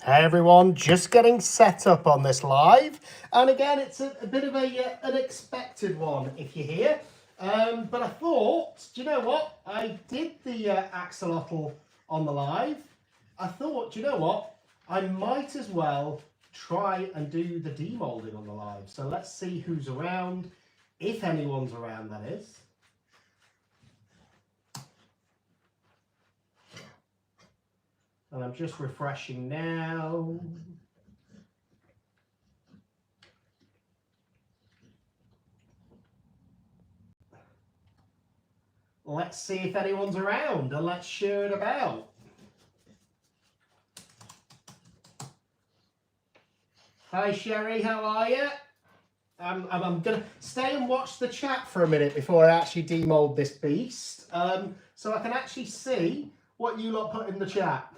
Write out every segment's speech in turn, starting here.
Hey everyone, just getting set up on this live, and again it's a bit of a unexpected one if you're here, but I thought, do you know what, I did the axolotl on the live. I thought, do you know what, I might as well try and do the demolding on the live. So let's see who's around, if anyone's around, that is. And I'm just refreshing now. Let's see if anyone's around and let's share it about. Hi Sherry, how are you? I'm going to stay and watch the chat for a minute before I actually demold this beast, so I can actually see what you lot put in the chat.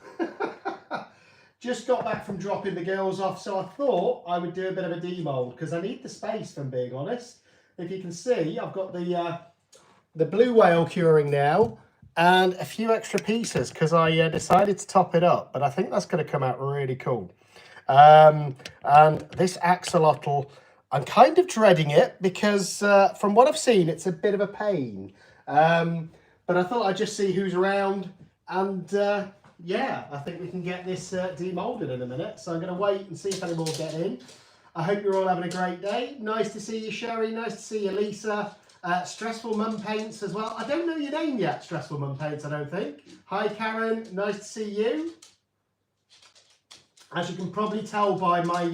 Just got back from dropping the girls off, so I thought I would do a bit of a demold because I need the space, if I'm being honest. If you can see, I've got the blue whale curing now and a few extra pieces because I decided to top it up, but I think that's going to come out really cool. And this axolotl, I'm kind of dreading it because from what I've seen, it's a bit of a pain. But I thought I'd just see who's around, and yeah, I think we can get this demolded in a minute. So I'm going to wait and see if anyone will get in. I hope you're all having a great day. Nice to see you, Sherry. Nice to see you, Lisa. Stressful Mum Paints as well. I don't know your name yet, Stressful Mum Paints, I don't think. Hi, Karen. Nice to see you. As you can probably tell by my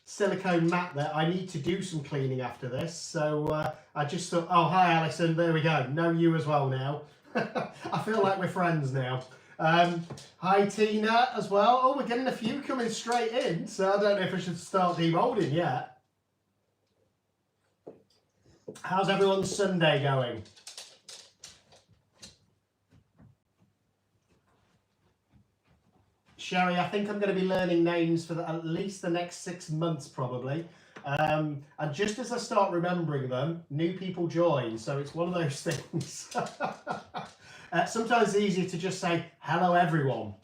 silicone mat there, I need to do some cleaning after this. So I just thought, oh, hi, Alison. There we go. Know you as well now. I feel like we're friends now. Hi, Tina, as well. Oh, we're getting a few coming straight in. So I don't know if I should start demolding yet. How's everyone's Sunday going? Sherry, I think I'm going to be learning names for at least the next 6 months, probably. And just as I start remembering them, new people join. So it's one of those things. Sometimes it's easier to just say, hello, everyone.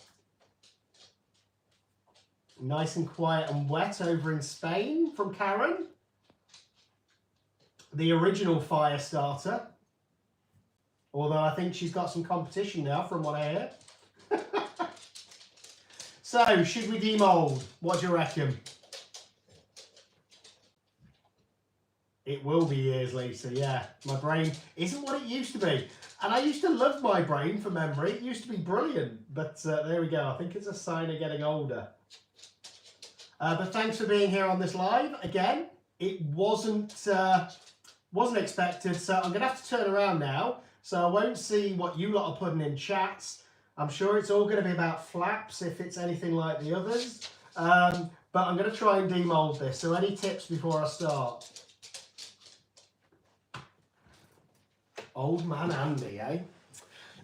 Nice and quiet and wet over in Spain from Karen. The original fire starter. Although I think she's got some competition now from what I hear. So, should we demold? What do you reckon? It will be years, Lisa, yeah. My brain isn't what it used to be. And I used to love my brain for memory. It used to be brilliant. But there we go. I think it's a sign of getting older. But thanks for being here on this live. Again, it wasn't expected. So I'm going to have to turn around now. So I won't see what you lot are putting in chats. I'm sure it's all going to be about flaps if it's anything like the others. But I'm going to try and demold this. So any tips before I start? Old man Andy, eh?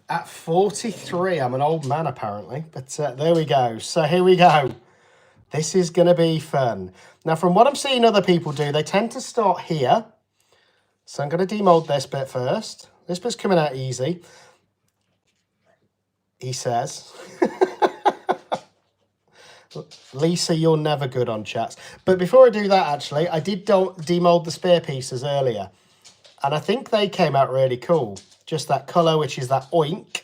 At 43, I'm an old man apparently. But there we go. So here we go. This is going to be fun. Now, from what I'm seeing other people do, they tend to start here. So I'm going to demold this bit first. This bit's coming out easy, he says. Lisa, you're never good on chats. But before I do that, actually, I did demold the spear pieces earlier. And I think they came out really cool. Just that colour, which is that oink.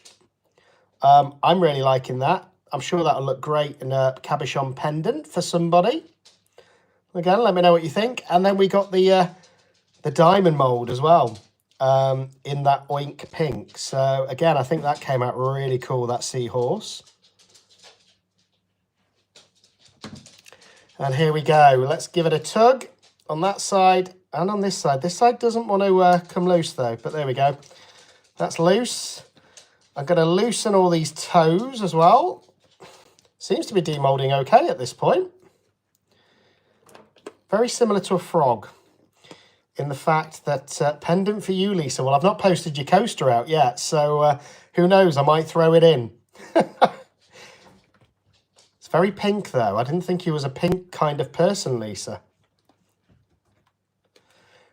I'm really liking that. I'm sure that'll look great in a cabochon pendant for somebody. Again, let me know what you think. And then we got the diamond mould as well. In that oink pink. So again, I think that came out really cool, that seahorse. And here we go. Let's give it a tug on that side and on this side. This side doesn't want to come loose though, but there we go. That's loose. I'm going to loosen all these toes as well. Seems to be demolding okay at this point. Very similar to a frog. In the fact that pendant for you, Lisa. Well, I've not posted your coaster out yet, so who knows? I might throw it in. It's very pink, though. I didn't think you was a pink kind of person, Lisa.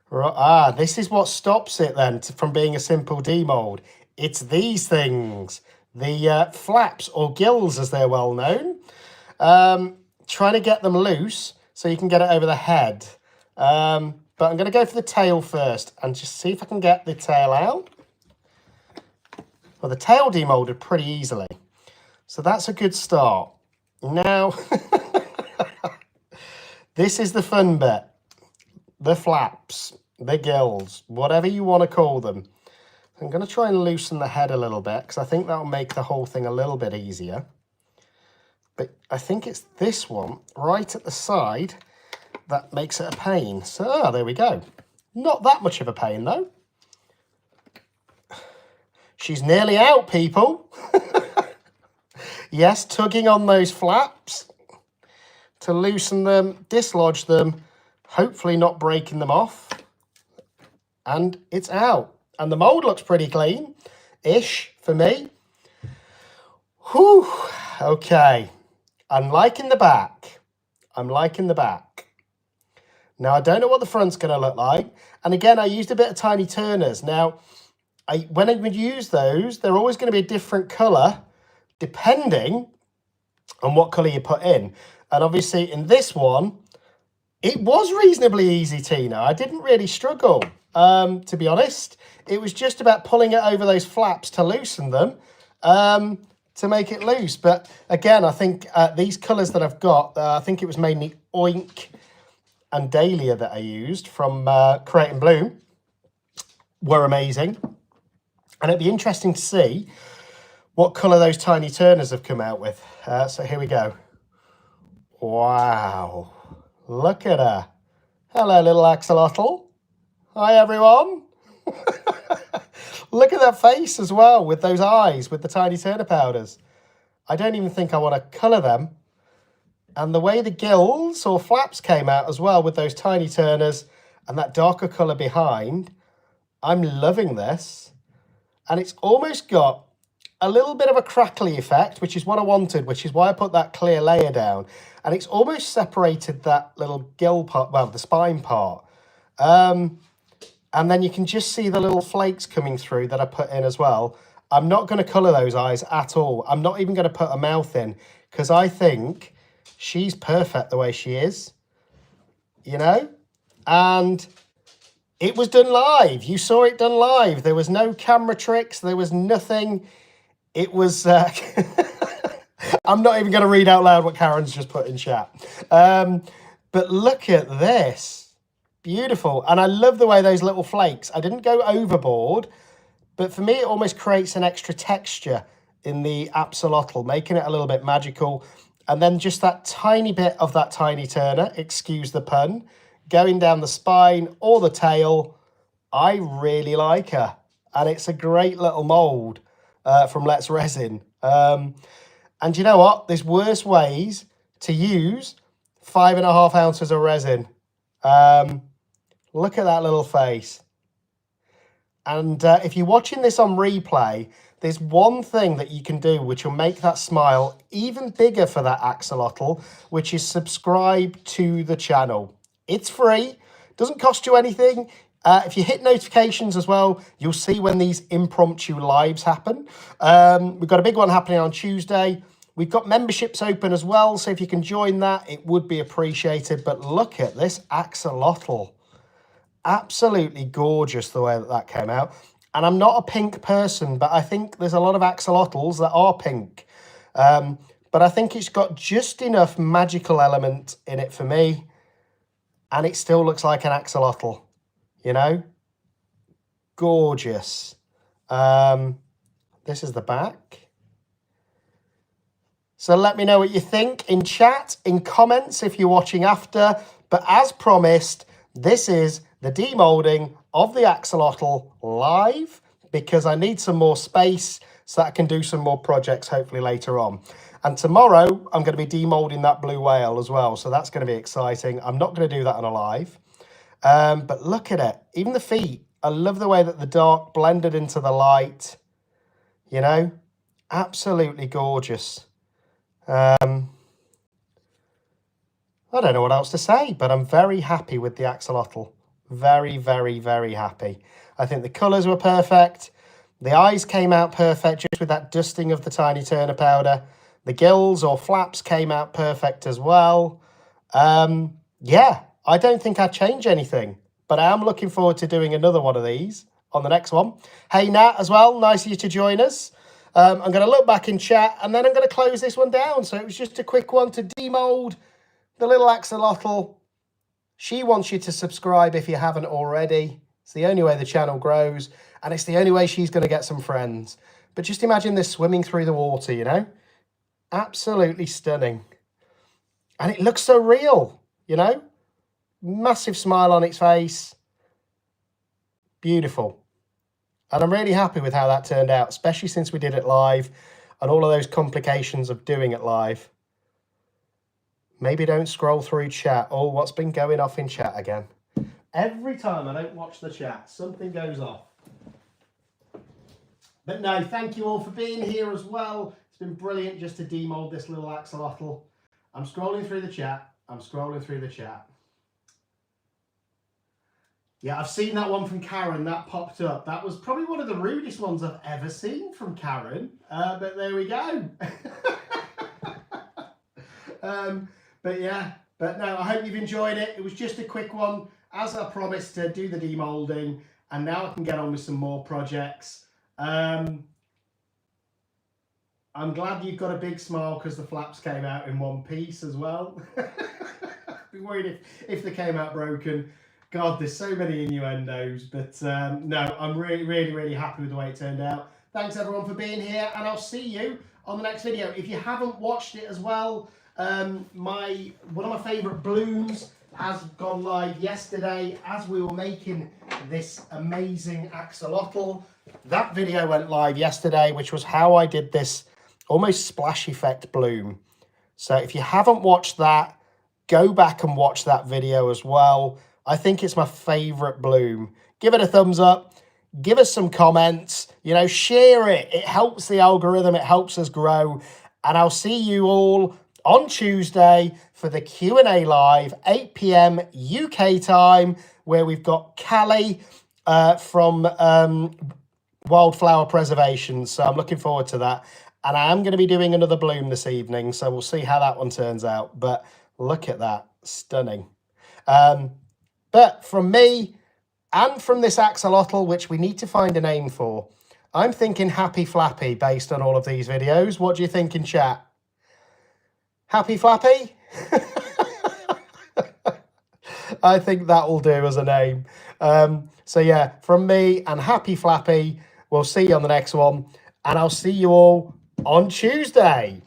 Right, this is what stops it then from being a simple demold. It's these things, the flaps or gills, as they're well known. Trying to get them loose so you can get it over the head. But I'm going to go for the tail first and just see if I can get the tail out. Well, the tail demolded pretty easily. So that's a good start. Now, this is the fun bit. The flaps, the gills, whatever you want to call them. I'm going to try and loosen the head a little bit because I think that will make the whole thing a little bit easier. But I think it's this one right at the side that makes it a pain. So there we go. Not that much of a pain though. She's nearly out, people. Yes, tugging on those flaps to loosen them, dislodge them, hopefully not breaking them off. And it's out. And the mold looks pretty clean-ish for me. Whew. Okay. I'm liking the back. I'm liking the back. Now, I don't know what the front's going to look like. And again, I used a bit of tiny turners. Now, when I would use those, they're always going to be a different colour depending on what colour you put in. And obviously, in this one, it was reasonably easy, Tina. I didn't really struggle, to be honest. It was just about pulling it over those flaps to loosen them, to make it loose. But again, I think these colours that I've got, I think it was mainly Oink and Dahlia that I used from Create and Bloom, were amazing. And it'd be interesting to see what colour those tiny turners have come out with. So here we go. Wow. Look at her. Hello, little axolotl. Hi, everyone. Look at that face as well, with those eyes, with the tiny turner powders. I don't even think I want to colour them. And the way the gills or flaps came out as well with those tiny turners and that darker colour behind, I'm loving this. And it's almost got a little bit of a crackly effect, which is what I wanted, which is why I put that clear layer down. And it's almost separated that little gill part, well, the spine part. And then you can just see the little flakes coming through that I put in as well. I'm not going to colour those eyes at all. I'm not even going to put a mouth in because I think she's perfect the way she is, you know? And it was done live. You saw it done live. There was no camera tricks. There was nothing. It was... I'm not even going to read out loud what Karen's just put in chat. But look at this. Beautiful. And I love the way those little flakes, I didn't go overboard, but for me, it almost creates an extra texture in the axolotl, making it a little bit magical. And then just that tiny bit of that tiny turner, excuse the pun, going down the spine or the tail. I really like her. And it's a great little mold from Let's Resin. And you know what? There's worse ways to use 5.5 ounces of resin. Look at that little face. And if you're watching this on replay, there's one thing that you can do which will make that smile even bigger for that axolotl, which is subscribe to the channel. It's free, doesn't cost you anything. If you hit notifications as well, you'll see when these impromptu lives happen. We've got a big one happening on Tuesday. We've got memberships open as well, so if you can join that, it would be appreciated. But look at this axolotl. Absolutely gorgeous the way that that came out. And I'm not a pink person, but I think there's a lot of axolotls that are pink. But I think it's got just enough magical element in it for me. And it still looks like an axolotl, you know? Gorgeous. This is the back. So let me know what you think in chat, in comments if you're watching after. But as promised, this is the demolding of the axolotl live because I need some more space so that I can do some more projects hopefully later on. And tomorrow I'm going to be demolding that blue whale as well. So that's going to be exciting. I'm not going to do that on a live. But look at it. Even the feet. I love the way that the dark blended into the light. You know, absolutely gorgeous. I don't know what else to say, but I'm very happy with the axolotl. Very, very, very happy. I think the colours were perfect. The eyes came out perfect just with that dusting of the tiny turner powder. The gills or flaps came out perfect as well. Yeah, I don't think I'd change anything, but I am looking forward to doing another one of these on the next one. Hey, Nat, as well. Nice of you to join us. I'm going to look back in chat, and then I'm going to close this one down. So it was just a quick one to demold the little axolotl. She wants you to subscribe if you haven't already. It's the only way the channel grows, and it's the only way she's going to get some friends. But just imagine this swimming through the water, you know? Absolutely stunning. And it looks so real, you know? Massive smile on its face. Beautiful. And I'm really happy with how that turned out, especially since we did it live and all of those complications of doing it live. Maybe don't scroll through chat. Oh, what's been going off in chat again? Every time I don't watch the chat, something goes off. But no, thank you all for being here as well. It's been brilliant just to demold this little axolotl. I'm scrolling through the chat. I'm scrolling through the chat. Yeah, I've seen that one from Karen. That popped up. That was probably one of the rudest ones I've ever seen from Karen. But there we go. But yeah, but no, I hope you've enjoyed it. It was just a quick one, as I promised, to do the demolding. And now I can get on with some more projects. I'm glad you've got a big smile because the flaps came out in one piece as well. I'd be worried if they came out broken. God, there's so many innuendos, but no, I'm really happy with the way it turned out. Thanks everyone for being here, and I'll see you on the next video. If you haven't watched it as well, one of my favourite blooms has gone live yesterday as we were making this amazing axolotl. That video went live yesterday, which was how I did this almost splash effect bloom. So if you haven't watched that, go back and watch that video as well. I think it's my favourite bloom. Give it a thumbs up. Give us some comments. You know, share it. It helps the algorithm. It helps us grow. And I'll see you all on Tuesday for the Q&A live, 8 p.m. UK time, where we've got Callie from Wildflower Preservation. So I'm looking forward to that. And I am going to be doing another bloom this evening. So we'll see how that one turns out. But look at that. Stunning. But from me and from this axolotl, which we need to find a name for, I'm thinking Happy Flappy based on all of these videos. What do you think in chat? Happy Flappy? I think that will do as a name. So yeah, from me and Happy Flappy, we'll see you on the next one. And I'll see you all on Tuesday.